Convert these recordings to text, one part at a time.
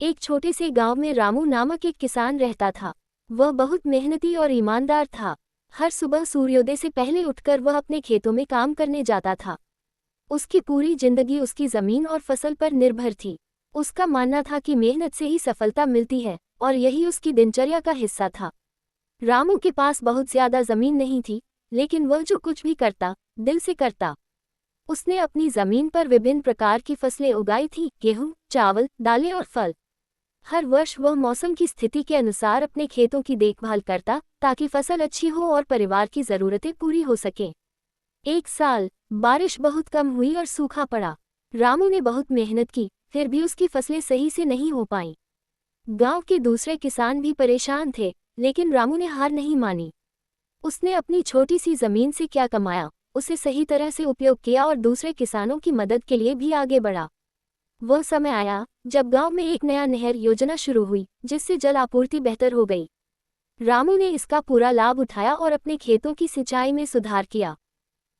एक छोटे से गांव में रामू नामक एक किसान रहता था। वह बहुत मेहनती और ईमानदार था। हर सुबह सूर्योदय से पहले उठकर वह अपने खेतों में काम करने जाता था। उसकी पूरी जिंदगी उसकी जमीन और फसल पर निर्भर थी। उसका मानना था कि मेहनत से ही सफलता मिलती है और यही उसकी दिनचर्या का हिस्सा था। रामू के पास बहुत ज्यादा जमीन नहीं थी, लेकिन वह जो कुछ भी करता दिल से करता। उसने अपनी जमीन पर विभिन्न प्रकार की फसलें उगाई थी, गेहूं, चावल, दालें और फल। हर वर्ष वह मौसम की स्थिति के अनुसार अपने खेतों की देखभाल करता ताकि फसल अच्छी हो और परिवार की जरूरतें पूरी हो सकें। एक साल बारिश बहुत कम हुई और सूखा पड़ा। रामू ने बहुत मेहनत की, फिर भी उसकी फसलें सही से नहीं हो पाईं। गांव के दूसरे किसान भी परेशान थे, लेकिन रामू ने हार नहीं मानी। उसने अपनी छोटी सी जमीन से क्या कमाया, उसे सही तरह से उपयोग किया और दूसरे किसानों की मदद के लिए भी आगे बढ़ा। वह समय आया जब गांव में एक नया नहर योजना शुरू हुई, जिससे जल आपूर्ति बेहतर हो गई। रामू ने इसका पूरा लाभ उठाया और अपने खेतों की सिंचाई में सुधार किया।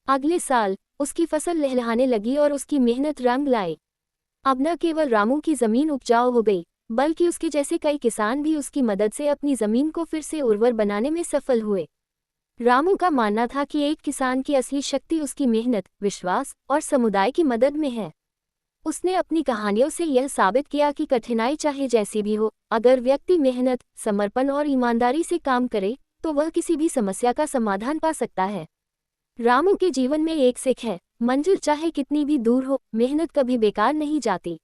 अगले साल उसकी फसल लहलहाने लगी और उसकी मेहनत रंग लाए। अब न केवल रामू की जमीन उपजाऊ हो गई, बल्कि उसके जैसे कई किसान भी उसकी मदद से अपनी जमीन को फिर से उर्वर बनाने में सफल हुए। रामू का मानना था कि एक किसान की असली शक्ति उसकी मेहनत, विश्वास और समुदाय की मदद में है। उसने अपनी कहानियों से यह साबित किया कि कठिनाई चाहे जैसी भी हो, अगर व्यक्ति मेहनत, समर्पण और ईमानदारी से काम करे, तो वह किसी भी समस्या का समाधान पा सकता है। रामू के जीवन में एक सीख है, मंजिल चाहे कितनी भी दूर हो, मेहनत कभी बेकार नहीं जाती।